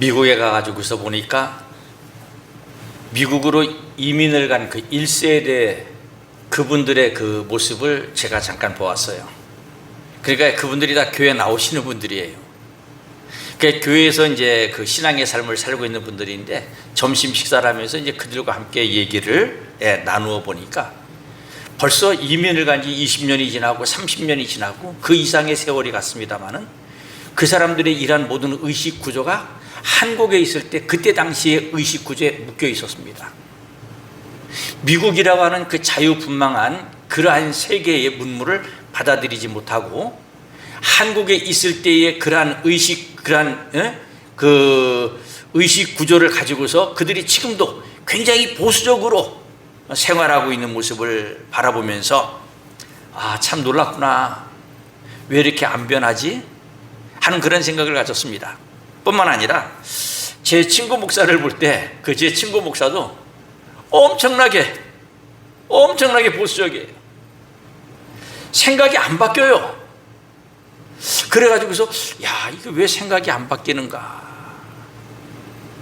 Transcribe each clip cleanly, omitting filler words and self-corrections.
미국에 가가지고서 보니까 미국으로 이민을 간 그 1세대 그분들의 그 모습을 제가 잠깐 보았어요. 그러니까 그분들이 다 교회 나오시는 분들이에요. 그러니까 교회에서 이제 그 신앙의 삶을 살고 있는 분들인데 점심 식사를 하면서 이제 그들과 함께 얘기를 나누어 보니까 벌써 이민을 간 지 20년이 지나고 30년이 지나고 그 이상의 세월이 갔습니다만은 그 사람들의 일한 모든 의식 구조가 한국에 있을 때 그때 당시의 의식 구조에 묶여 있었습니다. 미국이라고 하는 그 자유분방한 그러한 세계의 문물을 받아들이지 못하고 한국에 있을 때의 그러한 그 의식 구조를 가지고서 그들이 지금도 굉장히 보수적으로 생활하고 있는 모습을 바라보면서 참 놀랍구나, 왜 이렇게 안 변하지? 하는 그런 생각을 가졌습니다. 뿐만 아니라 제 친구 목사를 볼 때 그 제 친구 목사도 엄청나게 보수적이에요. 생각이 안 바뀌어요. 그래가지고서 이거 왜 생각이 안 바뀌는가,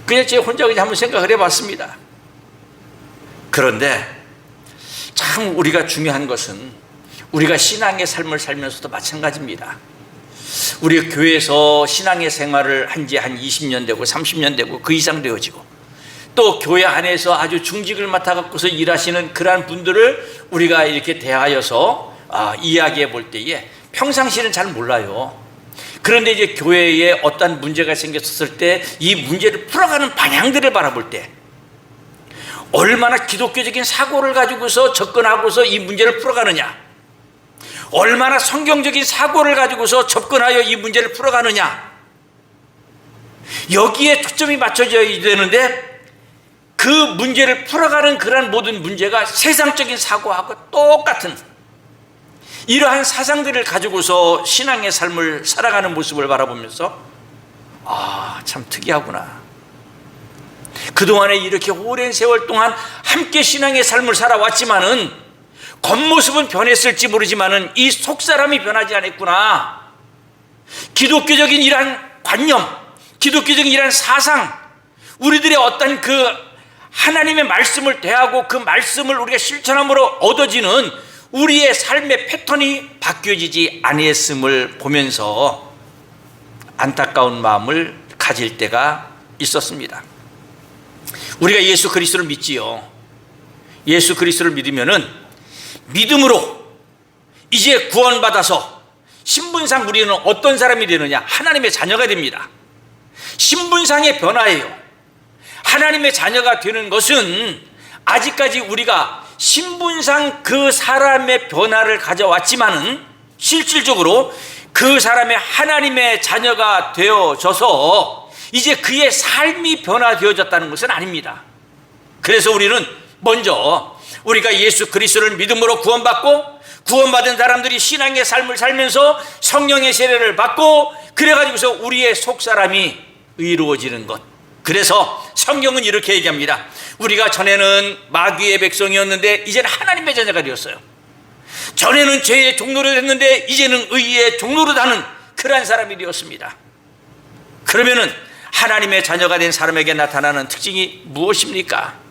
그냥 제 혼자 그냥 한번 생각을 해봤습니다. 그런데 참 우리가 중요한 것은 우리가 신앙의 삶을 살면서도 마찬가지입니다. 우리 교회에서 신앙의 생활을 한 지 한 20년 되고 30년 되고 그 이상 되어지고 또 교회 안에서 아주 중직을 맡아갖고서 일하시는 그러한 분들을 우리가 이렇게 대하여서 이야기해 볼 때에 평상시는 잘 몰라요. 그런데 이제 교회에 어떤 문제가 생겼을 때 이 문제를 풀어가는 방향들을 바라볼 때 얼마나 기독교적인 사고를 가지고서 접근하고서 이 문제를 풀어가느냐, 얼마나 성경적인 사고를 가지고서 접근하여 이 문제를 풀어가느냐, 여기에 초점이 맞춰져야 되는데 그 문제를 풀어가는 그런 모든 문제가 세상적인 사고하고 똑같은 이러한 사상들을 가지고서 신앙의 삶을 살아가는 모습을 바라보면서 참 특이하구나. 그동안에 이렇게 오랜 세월 동안 함께 신앙의 삶을 살아왔지만은 겉모습은 변했을지 모르지만은 이 속사람이 변하지 않았구나. 기독교적인 이러한 관념, 기독교적인 이러한 사상, 우리들의 어떤 그 하나님의 말씀을 대하고 그 말씀을 우리가 실천함으로 얻어지는 우리의 삶의 패턴이 바뀌어지지 아니했음을 보면서 안타까운 마음을 가질 때가 있었습니다. 우리가 예수 그리스도를 믿지요. 예수 그리스도를 믿으면은 믿음으로 이제 구원받아서 신분상 우리는 어떤 사람이 되느냐? 하나님의 자녀가 됩니다. 신분상의 변화예요. 하나님의 자녀가 되는 것은 아직까지 우리가 신분상 그 사람의 변화를 가져왔지만은 실질적으로 그 사람의 하나님의 자녀가 되어져서 이제 그의 삶이 변화되어졌다는 것은 아닙니다. 그래서 우리는 먼저 우리가 예수 그리스도를 믿음으로 구원받고 구원받은 사람들이 신앙의 삶을 살면서 성령의 세례를 받고 그래가지고서 우리의 속사람이 의로워지는 것. 그래서 성경은 이렇게 얘기합니다. 우리가 전에는 마귀의 백성이었는데 이제는 하나님의 자녀가 되었어요. 전에는 죄의 종노릇 했는데 이제는 의의 종노릇 하는 그러한 사람이 되었습니다. 그러면은 하나님의 자녀가 된 사람에게 나타나는 특징이 무엇입니까?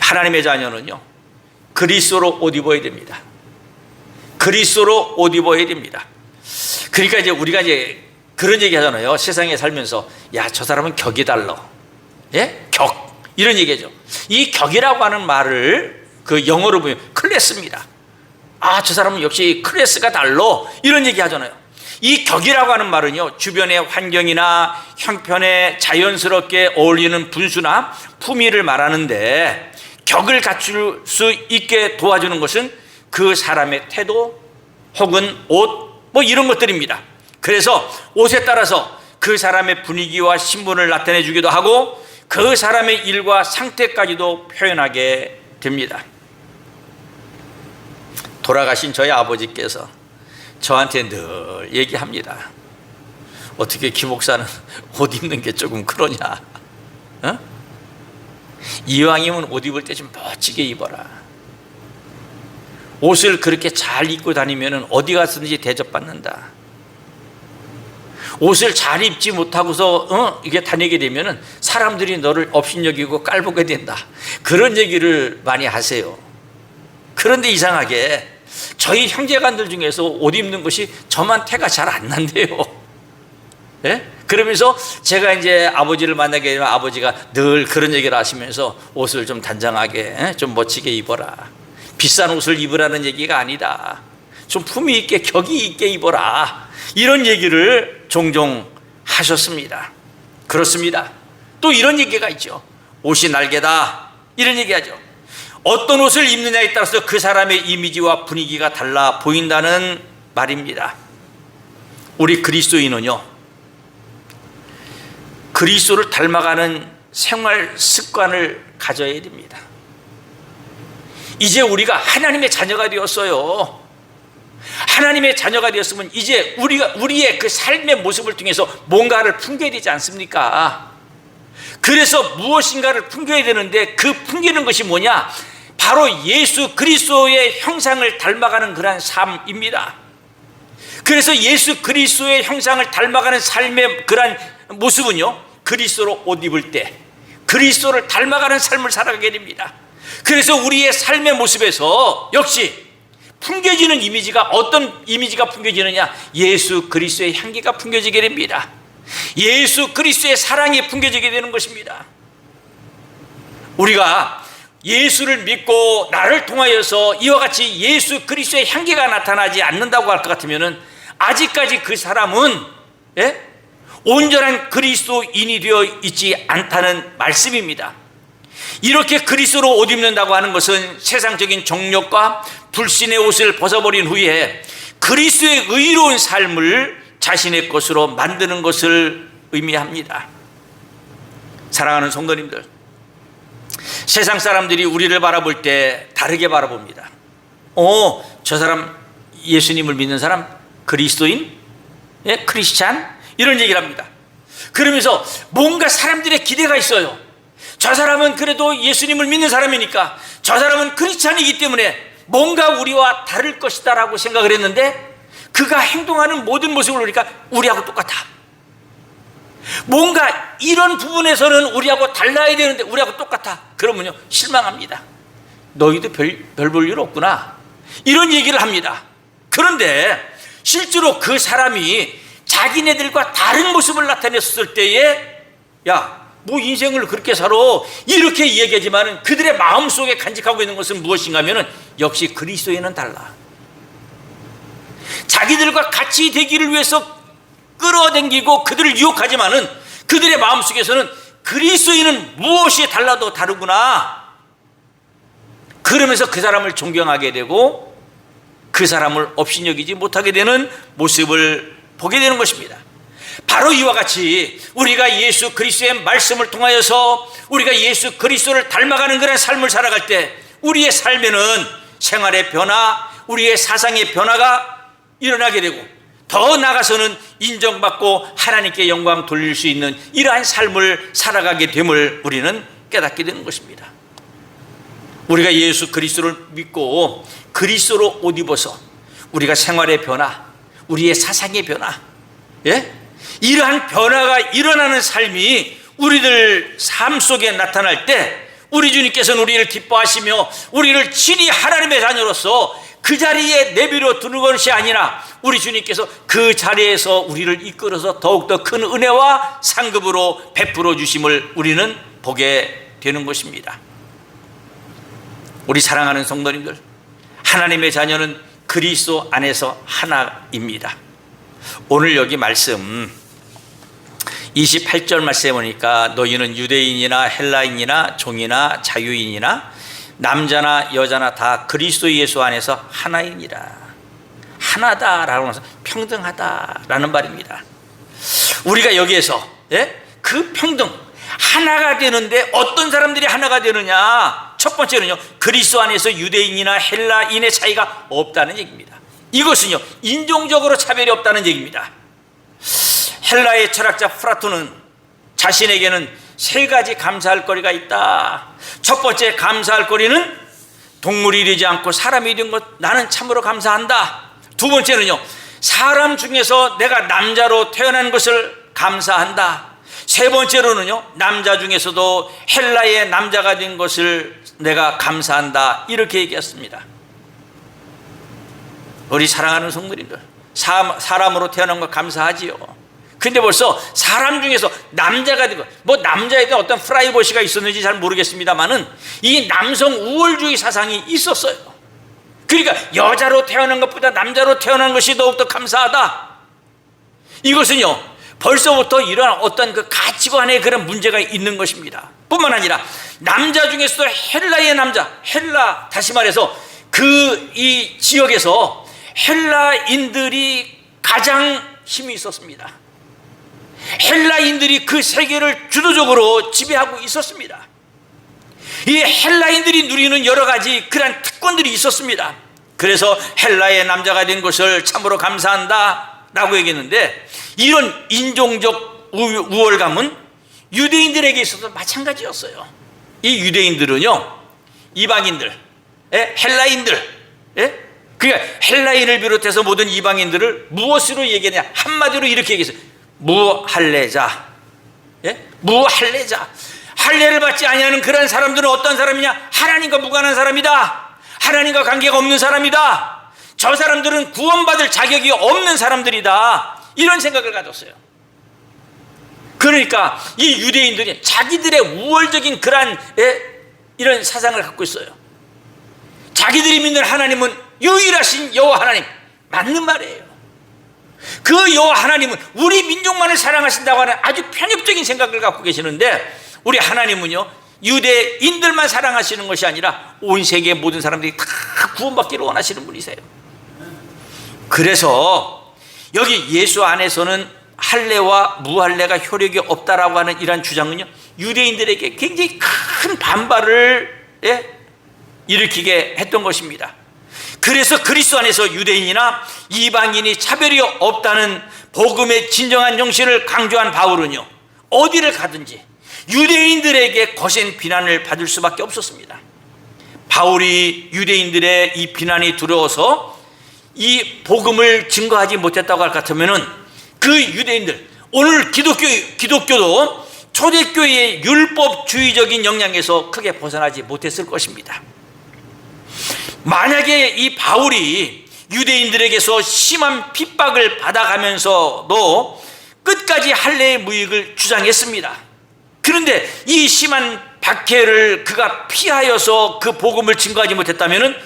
하나님의 자녀는요, 그리스도로 옷 입어야 됩니다. 그리스도로 옷 입어야 됩니다. 그러니까 이제 우리가 이제 그런 얘기 하잖아요. 세상에 살면서 저 사람은 격이 달라. 격. 이런 얘기죠. 이 격이라고 하는 말을 그 영어로 보면 클래스입니다. 저 사람은 역시 클래스가 달라. 이런 얘기 하잖아요. 이 격이라고 하는 말은요, 주변의 환경이나 형편에 자연스럽게 어울리는 분수나 품위를 말하는데 격을 갖출 수 있게 도와주는 것은 그 사람의 태도 혹은 옷 이런 것들입니다. 그래서 옷에 따라서 그 사람의 분위기와 신분을 나타내 주기도 하고 그 사람의 일과 상태까지도 표현하게 됩니다. 돌아가신 저희 아버지께서 저한테 늘 얘기합니다. 어떻게 김 목사는 옷 입는 게 조금 그러냐? 이왕이면 옷 입을 때 좀 멋지게 입어라. 옷을 그렇게 잘 입고 다니면 어디 가서든지 대접받는다. 옷을 잘 입지 못하고서 이게 다니게 되면은 사람들이 너를 업신여기고 깔보게 된다. 그런 얘기를 많이 하세요. 그런데 이상하게 저희 형제간들 중에서 옷 입는 것이 저만 태가 잘 안 난대요. 예? 그러면서 제가 이제 아버지를 만나게 되면 아버지가 늘 그런 얘기를 하시면서 옷을 좀 단정하게, 좀 멋지게 입어라. 비싼 옷을 입으라는 얘기가 아니다. 좀 품위 있게 격이 있게 입어라. 이런 얘기를 종종 하셨습니다. 그렇습니다. 또 이런 얘기가 있죠. 옷이 날개다. 이런 얘기하죠. 어떤 옷을 입느냐에 따라서 그 사람의 이미지와 분위기가 달라 보인다는 말입니다. 우리 그리스도인은요, 그리스도를 닮아가는 생활 습관을 가져야 됩니다. 이제 우리가 하나님의 자녀가 되었어요. 하나님의 자녀가 되었으면 이제 우리의 그 삶의 모습을 통해서 뭔가를 풍겨야 되지 않습니까? 그래서 무엇인가를 풍겨야 되는데 그 풍기는 것이 뭐냐? 바로 예수 그리스도의 형상을 닮아가는 그러한 삶입니다. 그래서 예수 그리스도의 형상을 닮아가는 삶의 그러한 모습은요, 그리스도로 옷 입을 때 그리스도를 닮아가는 삶을 살아가게 됩니다. 그래서 우리의 삶의 모습에서 역시 풍겨지는 이미지가 어떤 이미지가 풍겨지느냐? 예수 그리스도의 향기가 풍겨지게 됩니다. 예수 그리스도의 사랑이 풍겨지게 되는 것입니다. 우리가 예수를 믿고 나를 통하여서 이와 같이 예수 그리스도의 향기가 나타나지 않는다고 할 것 같으면 아직까지 그 사람은 온전한 그리스도인이 되어 있지 않다는 말씀입니다. 이렇게 그리스도로 옷 입는다고 하는 것은 세상적인 정욕과 불신의 옷을 벗어버린 후에 그리스도의 의로운 삶을 자신의 것으로 만드는 것을 의미합니다. 사랑하는 성도님들, 세상 사람들이 우리를 바라볼 때 다르게 바라봅니다. 저 사람 예수님을 믿는 사람 그리스도인? 크리스찬? 이런 얘기를 합니다. 그러면서 뭔가 사람들의 기대가 있어요. 저 사람은 그래도 예수님을 믿는 사람이니까, 저 사람은 크리스찬이기 때문에 뭔가 우리와 다를 것이다 라고 생각을 했는데 그가 행동하는 모든 모습을 보니까 우리하고 똑같아. 뭔가 이런 부분에서는 우리하고 달라야 되는데 우리하고 똑같아. 그러면요, 실망합니다. 너희도 별 볼 일 없구나. 이런 얘기를 합니다. 그런데 실제로 그 사람이 자기네들과 다른 모습을 나타냈을 때에 뭐 인생을 그렇게 살아 이렇게 얘기하지만 그들의 마음속에 간직하고 있는 것은 무엇인가 하면 역시 그리스도에는 달라. 자기들과 같이 되기를 위해서 끌어당기고 그들을 유혹하지만은 그들의 마음속에서는 그리스도인은 무엇이 달라도 다르구나. 그러면서 그 사람을 존경하게 되고 그 사람을 업신여기지 못하게 되는 모습을 보게 되는 것입니다. 바로 이와 같이 우리가 예수 그리스도의 말씀을 통하여서 우리가 예수 그리스도를 닮아가는 그런 삶을 살아갈 때 우리의 삶에는 생활의 변화, 우리의 사상의 변화가 일어나게 되고 더 나아가서는 인정받고 하나님께 영광 돌릴 수 있는 이러한 삶을 살아가게 됨을 우리는 깨닫게 되는 것입니다. 우리가 예수 그리스도를 믿고 그리스도로 옷 입어서 우리가 생활의 변화, 우리의 사상의 변화, 이러한 변화가 일어나는 삶이 우리들 삶 속에 나타날 때 우리 주님께서는 우리를 기뻐하시며 우리를 친히 하나님의 자녀로서 그 자리에 내버려 두는 것이 아니라 우리 주님께서 그 자리에서 우리를 이끌어서 더욱더 큰 은혜와 상급으로 베풀어 주심을 우리는 보게 되는 것입니다. 우리 사랑하는 성도님들, 하나님의 자녀는 그리스도 안에서 하나입니다. 오늘 여기 말씀 28절 말씀에 보니까 너희는 유대인이나 헬라인이나 종이나 자유인이나 남자나 여자나 다 그리스도 예수 안에서 하나이니라. 하나다라고 해서 평등하다라는 말입니다. 우리가 여기에서 그 평등, 하나가 되는데 어떤 사람들이 하나가 되느냐? 첫 번째는요, 그리스도 안에서 유대인이나 헬라인의 차이가 없다는 얘기입니다. 이것은요, 인종적으로 차별이 없다는 얘기입니다. 헬라의 철학자 플라톤은 자신에게는 세 가지 감사할 거리가 있다. 첫 번째 감사할 거리는 동물이 되지 않고 사람이 된 것, 나는 참으로 감사한다. 두 번째는요, 사람 중에서 내가 남자로 태어난 것을 감사한다. 세 번째로는요, 남자 중에서도 헬라의 남자가 된 것을 내가 감사한다. 이렇게 얘기했습니다. 우리 사랑하는 성도님들, 사람으로 태어난 거 감사하지요. 근데 벌써 사람 중에서 남자가 되고, 뭐 남자에 대한 어떤 프라이버시가 있었는지 잘 모르겠습니다만은 이 남성 우월주의 사상이 있었어요. 그러니까 여자로 태어난 것보다 남자로 태어난 것이 더욱더 감사하다. 이것은요, 벌써부터 이러한 어떤 그 가치관의 그런 문제가 있는 것입니다. 뿐만 아니라 남자 중에서도 헬라의 남자, 헬라, 다시 말해서 그 이 지역에서 헬라인들이 가장 힘이 있었습니다. 헬라인들이 그 세계를 주도적으로 지배하고 있었습니다. 이 헬라인들이 누리는 여러 가지 그런 특권들이 있었습니다. 그래서 헬라의 남자가 된 것을 참으로 감사한다 라고 얘기했는데, 이런 인종적 우월감은 유대인들에게 있어서 마찬가지였어요. 이 유대인들은요, 이방인들, 헬라인들, 그러니까 헬라인을 비롯해서 모든 이방인들을 무엇으로 얘기하냐, 한마디로 이렇게 얘기했어요. 무할례자. 무할례자. 할례를 받지 아니하는 그런 사람들은 어떤 사람이냐? 하나님과 무관한 사람이다. 하나님과 관계가 없는 사람이다. 저 사람들은 구원받을 자격이 없는 사람들이다. 이런 생각을 가졌어요. 그러니까 이 유대인들이 자기들의 우월적인 그런 이런 사상을 갖고 있어요. 자기들이 믿는 하나님은 유일하신 여호와 하나님. 맞는 말이에요. 그 여호와 하나님은 우리 민족만을 사랑하신다고 하는 아주 편협적인 생각을 갖고 계시는데, 우리 하나님은요, 유대인들만 사랑하시는 것이 아니라 온 세계 모든 사람들이 다 구원받기를 원하시는 분이세요. 그래서 여기 예수 안에서는 할례와 무할례가 효력이 없다라고 하는 이러한 주장은요, 유대인들에게 굉장히 큰 반발을 일으키게 했던 것입니다. 그래서 그리스도 안에서 유대인이나 이방인이 차별이 없다는 복음의 진정한 정신을 강조한 바울은요, 어디를 가든지 유대인들에게 거센 비난을 받을 수밖에 없었습니다. 바울이 유대인들의 이 비난이 두려워서 이 복음을 증거하지 못했다고 할 것 같으면은, 그 유대인들, 오늘 기독교도 초대교회의 율법주의적인 영향에서 크게 벗어나지 못했을 것입니다. 만약에 이 바울이 유대인들에게서 심한 핍박을 받아가면서도 끝까지 할례의 무익을 주장했습니다. 그런데 이 심한 박해를 그가 피하여서 그 복음을 증거하지 못했다면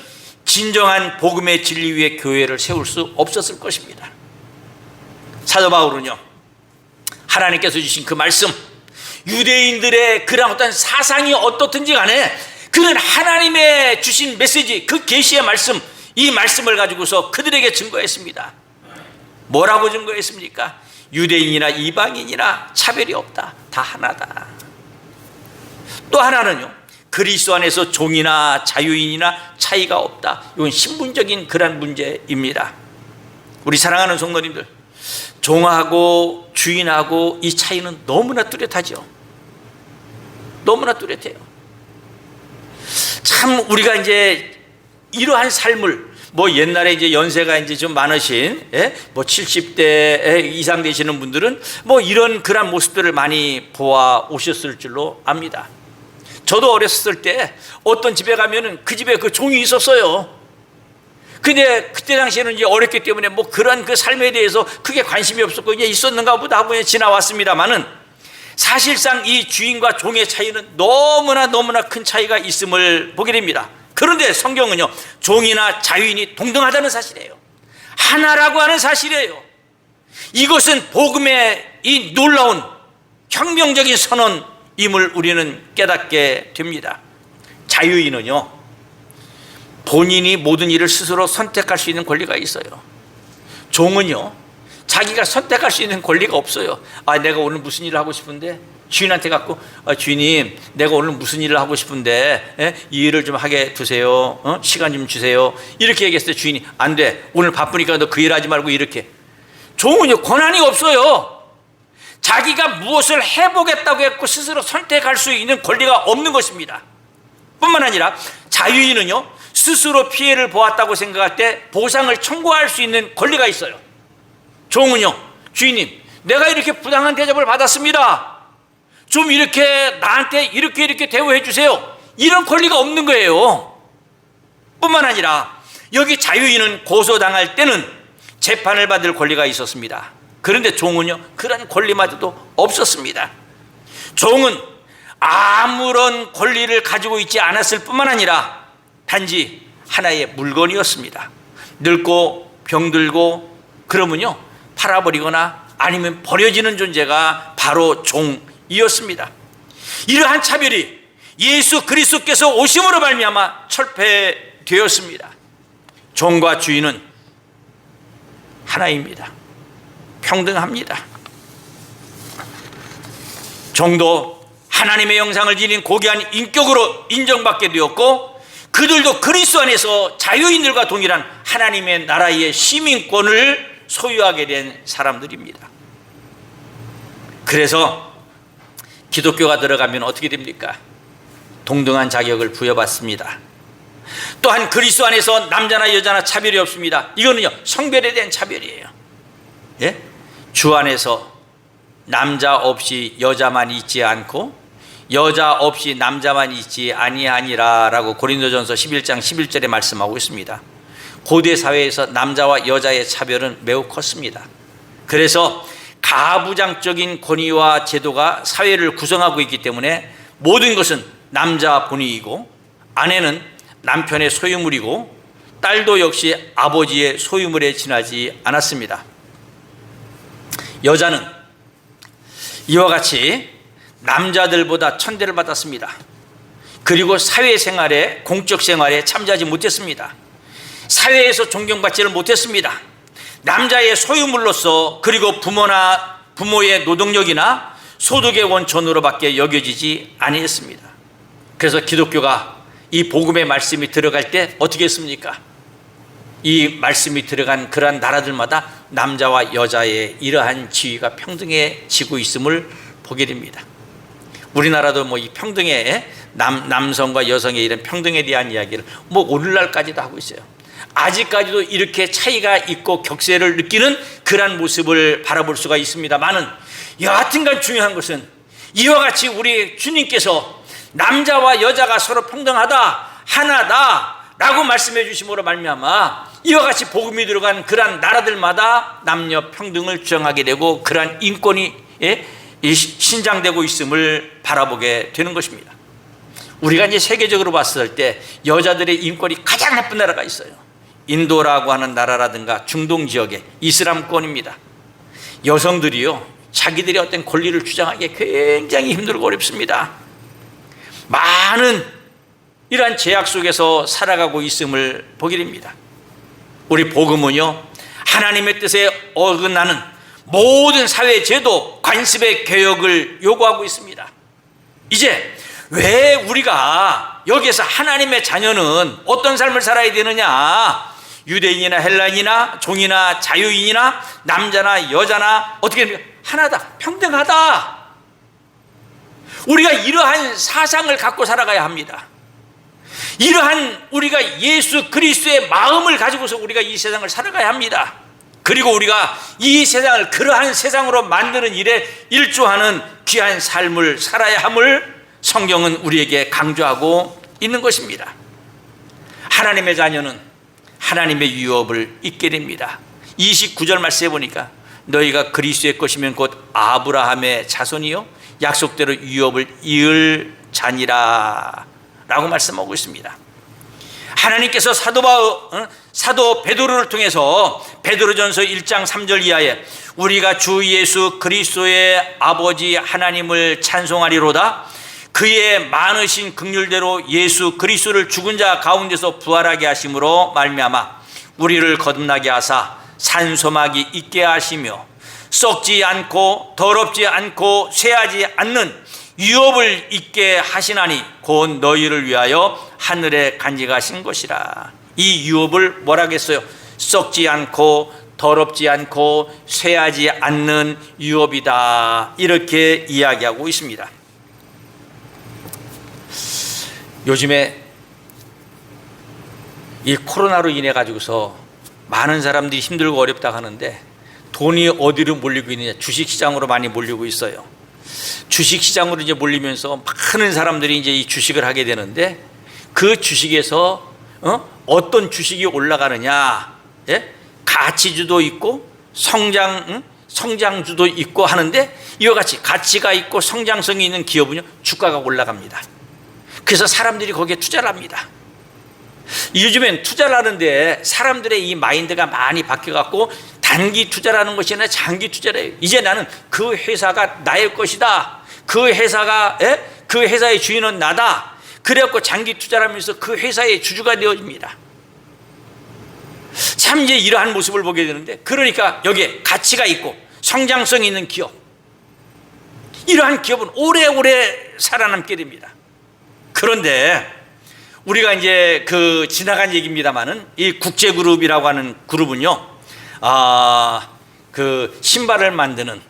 진정한 복음의 진리 위에 교회를 세울 수 없었을 것입니다. 사도 바울은요, 하나님께서 주신 그 말씀, 유대인들의 그런 어떤 사상이 어떻든지 간에 그는 하나님의 주신 메시지, 그 계시의 말씀, 이 말씀을 가지고서 그들에게 증거했습니다. 뭐라고 증거했습니까? 유대인이나 이방인이나 차별이 없다. 다 하나다. 또 하나는요, 그리스도 안에서 종이나 자유인이나 차이가 없다. 이건 신분적인 그런 문제입니다. 우리 사랑하는 성도님들, 종하고 주인하고 이 차이는 너무나 뚜렷하죠. 너무나 뚜렷해요. 참 우리가 이제 이러한 삶을, 뭐 옛날에 이제 연세가 이제 좀 많으신, 뭐 70대 이상 되시는 분들은 뭐 이런 그런 모습들을 많이 보아 오셨을 줄로 압니다. 저도 어렸을 때 어떤 집에 가면은 그 집에 그 종이 있었어요. 근데 그때 당시에는 이제 어렸기 때문에 뭐 그런 그 삶에 대해서 크게 관심이 없었고 그냥 있었는가 보다 하고 지나왔습니다만은, 사실상 이 주인과 종의 차이는 너무나 큰 차이가 있음을 보게 됩니다. 그런데 성경은요, 종이나 자유인이 동등하다는 사실이에요. 하나라고 하는 사실이에요. 이것은 복음의 이 놀라운 혁명적인 선언임을 우리는 깨닫게 됩니다. 자유인은요, 본인이 모든 일을 스스로 선택할 수 있는 권리가 있어요. 종은요, 자기가 선택할 수 있는 권리가 없어요. 내가 오늘 무슨 일을 하고 싶은데 주인한테 갖고, 주인님 내가 오늘 무슨 일을 하고 싶은데 이 일을 좀 하게 두세요. 시간 좀 주세요. 이렇게 얘기했을 때 주인이 안 돼, 오늘 바쁘니까 너 그 일 하지 말고. 이렇게. 종은요, 권한이 없어요. 자기가 무엇을 해보겠다고 했고 스스로 선택할 수 있는 권리가 없는 것입니다. 뿐만 아니라 자유인은요, 스스로 피해를 보았다고 생각할 때 보상을 청구할 수 있는 권리가 있어요. 종은요, 주인님, 내가 이렇게 부당한 대접을 받았습니다. 좀 이렇게 나한테 이렇게 대우해 주세요. 이런 권리가 없는 거예요. 뿐만 아니라 여기 자유인은 고소당할 때는 재판을 받을 권리가 있었습니다. 그런데 종은요, 그런 권리마저도 없었습니다. 종은 아무런 권리를 가지고 있지 않았을 뿐만 아니라 단지 하나의 물건이었습니다. 늙고 병들고 그러면요, 팔아버리거나 아니면 버려지는 존재가 바로 종이었습니다. 이러한 차별이 예수 그리스도께서 오심으로 말미암아 철폐되었습니다. 종과 주인은 하나입니다. 평등합니다. 종도 하나님의 형상을 지닌 고귀한 인격으로 인정받게 되었고, 그들도 그리스도 안에서 자유인들과 동일한 하나님의 나라의 시민권을 소유하게 된 사람들입니다. 그래서 기독교가 들어가면 어떻게 됩니까? 동등한 자격을 부여받습니다. 또한 그리스도 안에서 남자나 여자나 차별이 없습니다. 이거는요, 성별에 대한 차별이에요. 예? 주 안에서 남자 없이 여자만 있지 않고 여자 없이 남자만 있지 아니하니라 라고 고린도전서 11장 11절에 말씀하고 있습니다. 고대 사회에서 남자와 여자의 차별은 매우 컸습니다. 그래서 가부장적인 권위와 제도가 사회를 구성하고 있기 때문에 모든 것은 남자 본위이고, 아내는 남편의 소유물이고, 딸도 역시 아버지의 소유물에 지나지 않았습니다. 여자는 이와 같이 남자들보다 천대를 받았습니다. 그리고 사회생활에, 공적생활에 참여하지 못했습니다. 사회에서 존경받지를 못했습니다. 남자의 소유물로서, 그리고 부모의 노동력이나 소득의 원천으로밖에 여겨지지 아니했습니다. 그래서 기독교가 이 복음의 말씀이 들어갈 때 어떻게 했습니까? 이 말씀이 들어간 그러한 나라들마다 남자와 여자의 이러한 지위가 평등해지고 있음을 보게 됩니다. 우리나라도 뭐 이 평등의 남성과 여성의 이런 평등에 대한 이야기를 뭐 오늘날까지도 하고 있어요. 아직까지도 이렇게 차이가 있고 격세를 느끼는 그러한 모습을 바라볼 수가 있습니다만은, 여하튼간 중요한 것은 이와 같이 우리 주님께서 남자와 여자가 서로 평등하다, 하나다 라고 말씀해 주심으로 말미암아 이와 같이 복음이 들어간 그러한 나라들마다 남녀 평등을 주장하게 되고, 그러한 인권이 신장되고 있음을 바라보게 되는 것입니다. 우리가 이제 세계적으로 봤을 때 여자들의 인권이 가장 나쁜 나라가 있어요. 인도라고 하는 나라라든가 중동 지역의 이슬람권입니다. 여성들이요, 자기들의 어떤 권리를 주장하기 굉장히 힘들고 어렵습니다. 많은 이러한 제약 속에서 살아가고 있음을 보게 됩니다. 우리 복음은요, 하나님의 뜻에 어긋나는 모든 사회 제도, 관습의 개혁을 요구하고 있습니다. 이제 왜 우리가 여기에서 하나님의 자녀는 어떤 삶을 살아야 되느냐, 유대인이나 헬라인이나 종이나 자유인이나 남자나 여자나 어떻게 됩니까? 하나다, 평등하다. 우리가 이러한 사상을 갖고 살아가야 합니다. 이러한 우리가 예수 그리스도의 마음을 가지고서 우리가 이 세상을 살아가야 합니다. 그리고 우리가 이 세상을 그러한 세상으로 만드는 일에 일조하는 귀한 삶을 살아야 함을 성경은 우리에게 강조하고 있는 것입니다. 하나님의 자녀는 하나님의 유업을 잊게 됩니다. 29절 말씀해 보니까 너희가 그리스도의 것이면 곧 아브라함의 자손이요 약속대로 유업을 이을 자니라 라고 말씀하고 있습니다. 하나님께서 사도 베드로를 통해서 베드로전서 1장 3절 이하에 우리가 주 예수 그리스도의 아버지 하나님을 찬송하리로다, 그의 많으신 긍휼대로 예수 그리스도를 죽은 자 가운데서 부활하게 하심으로 말미암아 우리를 거듭나게 하사 산소막이 있게 하시며 썩지 않고 더럽지 않고 쇠하지 않는 유업을 있게 하시나니 곧 너희를 위하여 하늘에 간직하신 것이라. 이 유업을 뭐라겠어요? 썩지 않고 더럽지 않고 쇠하지 않는 유업이다, 이렇게 이야기하고 있습니다. 요즘에 이 코로나로 인해 가지고서 많은 사람들이 힘들고 어렵다 하는데 돈이 어디로 몰리고 있느냐? 주식시장으로 많이 몰리고 있어요. 주식시장으로 이제 몰리면서 많은 사람들이 이제 이 주식을 하게 되는데, 그 주식에서 어떤 주식이 올라가느냐? 예? 가치주도 있고 성장주도 있고 하는데, 이와 같이 가치가 있고 성장성이 있는 기업은요, 주가가 올라갑니다. 그래서 사람들이 거기에 투자를 합니다. 요즘엔 투자를 하는데 사람들의 이 마인드가 많이 바뀌어갖고 단기 투자라는 것이 아니라 장기 투자래요. 이제 나는 그 회사가 나의 것이다. 그 회사의 주인은 나다. 그래갖고 장기 투자를 하면서 그 회사의 주주가 되어집니다. 참 이제 이러한 모습을 보게 되는데, 그러니까 여기에 가치가 있고 성장성이 있는 기업, 이러한 기업은 오래오래 살아남게 됩니다. 그런데 우리가 이제 그 지나간 얘기입니다만은, 이 국제그룹이라고 하는 그룹은요, 그 신발을 만드는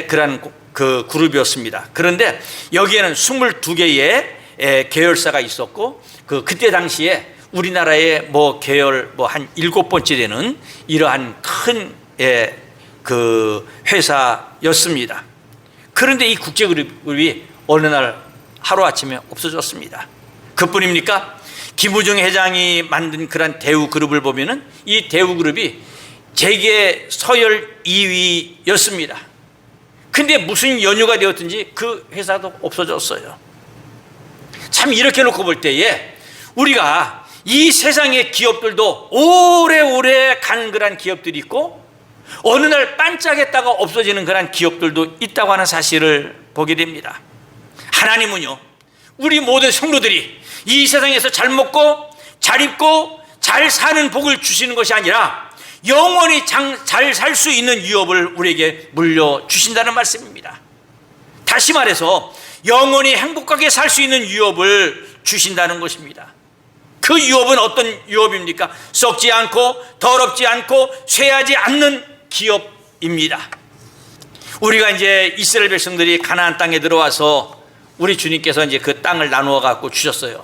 그러한 그 그룹이었습니다. 그런데 여기에는 22개의 계열사가 있었고, 그때 당시에 우리나라의 뭐 계열 뭐 한 7번째 되는 이러한 큰 그 회사였습니다. 그런데 이 국제그룹이 어느 날 하루아침에 없어졌습니다. 그뿐입니까? 김우중 회장이 만든 그런 대우그룹을 보면은 이 대우그룹이 재계 서열 2위였습니다. 근데 무슨 연유가 되었든지 그 회사도 없어졌어요. 참 이렇게 놓고 볼 때에 우리가 이 세상의 기업들도 오래오래 가는 그런 기업들이 있고, 어느 날 반짝했다가 없어지는 그런 기업들도 있다고 하는 사실을 보게 됩니다. 하나님은요, 우리 모든 성도들이 이 세상에서 잘 먹고 잘 입고 잘 사는 복을 주시는 것이 아니라 영원히 잘 살 수 있는 유업을 우리에게 물려주신다는 말씀입니다. 다시 말해서 영원히 행복하게 살 수 있는 유업을 주신다는 것입니다. 그 유업은 어떤 유업입니까? 썩지 않고 더럽지 않고 쇠하지 않는 기업입니다. 우리가 이제 이스라엘 백성들이 가나안 땅에 들어와서 우리 주님께서 이제 그 땅을 나누어 갖고 주셨어요.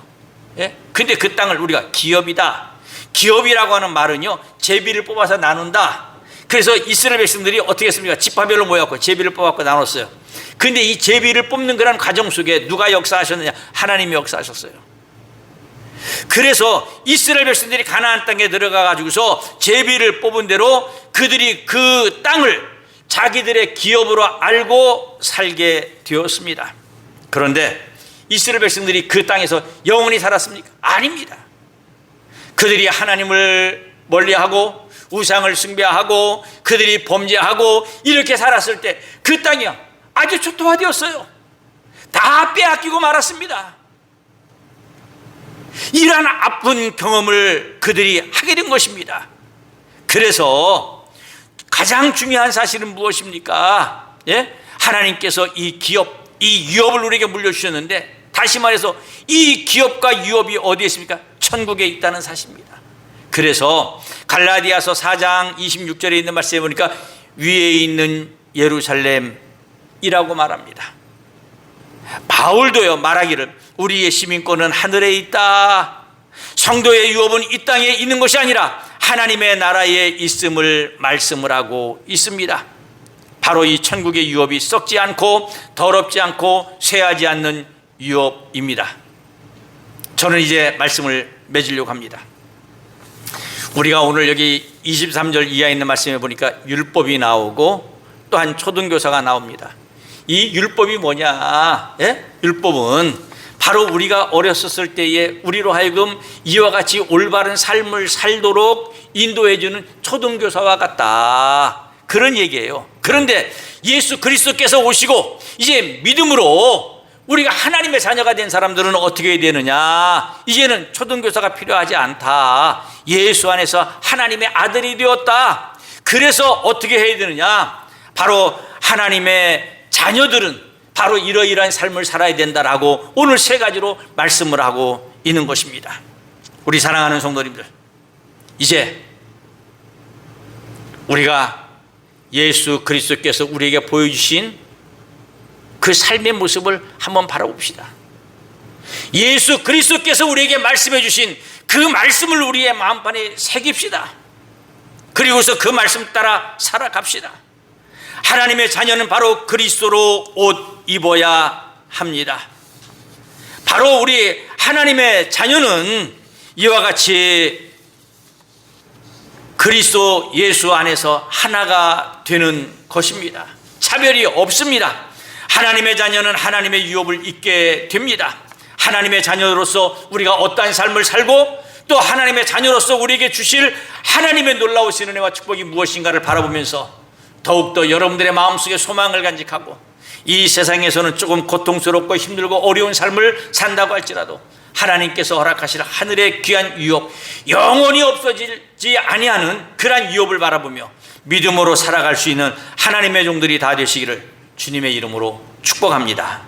예? 근데 그 땅을 우리가 기업이다. 기업이라고 하는 말은요, 제비를 뽑아서 나눈다. 그래서 이스라엘 백성들이 어떻게 했습니까? 지파별로 모여갖고 제비를 뽑아갖고 나눴어요. 근데 이 제비를 뽑는 그런 과정 속에 누가 역사하셨느냐? 하나님이 역사하셨어요. 그래서 이스라엘 백성들이 가나안 땅에 들어가 가지고서 제비를 뽑은 대로 그들이 그 땅을 자기들의 기업으로 알고 살게 되었습니다. 그런데 이스라엘 백성들이 그 땅에서 영원히 살았습니까? 아닙니다. 그들이 하나님을 멀리하고 우상을 숭배하고 그들이 범죄하고 이렇게 살았을 때 그 땅이 아주 초토화되었어요. 다 빼앗기고 말았습니다. 이러한 아픈 경험을 그들이 하게 된 것입니다. 그래서 가장 중요한 사실은 무엇입니까? 예? 하나님께서 이 기업, 이 유업을 우리에게 물려주셨는데, 다시 말해서 이 기업과 유업이 어디에 있습니까? 천국에 있다는 사실입니다. 그래서 갈라디아서 4장 26절에 있는 말씀에 보니까 위에 있는 예루살렘이라고 말합니다. 바울도요, 말하기를 우리의 시민권은 하늘에 있다. 성도의 유업은 이 땅에 있는 것이 아니라 하나님의 나라에 있음을 말씀을 하고 있습니다. 바로 이 천국의 유업이 썩지 않고 더럽지 않고 쇠하지 않는 유업입니다. 저는 이제 말씀을 맺으려고 합니다. 우리가 오늘 여기 23절 이하에 있는 말씀에 보니까 율법이 나오고 또한 초등교사가 나옵니다. 이 율법이 뭐냐? 예? 율법은 바로 우리가 어렸었을 때에 우리로 하여금 이와 같이 올바른 삶을 살도록 인도해주는 초등교사와 같다, 그런 얘기예요. 그런데 예수 그리스도께서 오시고 이제 믿음으로 우리가 하나님의 자녀가 된 사람들은 어떻게 되느냐? 이제는 초등교사가 필요하지 않다. 예수 안에서 하나님의 아들이 되었다. 그래서 어떻게 해야 되느냐? 바로 하나님의 자녀들은 바로 이러이러한 삶을 살아야 된다라고 오늘 3가지로 말씀을 하고 있는 것입니다. 우리 사랑하는 성도님들, 이제 우리가 예수 그리스도께서 우리에게 보여주신 그 삶의 모습을 한번 바라봅시다. 예수 그리스도께서 우리에게 말씀해 주신 그 말씀을 우리의 마음판에 새깁시다. 그리고서 그 말씀 따라 살아갑시다. 하나님의 자녀는 바로 그리스도로 옷 입어야 합니다. 바로 우리 하나님의 자녀는 이와 같이 그리스도 예수 안에서 하나가 되는 것입니다. 차별이 없습니다. 하나님의 자녀는 하나님의 유업을 입게 됩니다. 하나님의 자녀로서 우리가 어떠한 삶을 살고 또 하나님의 자녀로서 우리에게 주실 하나님의 놀라우신 은혜와 축복이 무엇인가를 바라보면서 더욱더 여러분들의 마음속에 소망을 간직하고 이 세상에서는 조금 고통스럽고 힘들고 어려운 삶을 산다고 할지라도 하나님께서 허락하실 하늘의 귀한 유업, 영원히 없어지지 아니하는 그러한 유업을 바라보며 믿음으로 살아갈 수 있는 하나님의 종들이 다 되시기를 주님의 이름으로 축복합니다.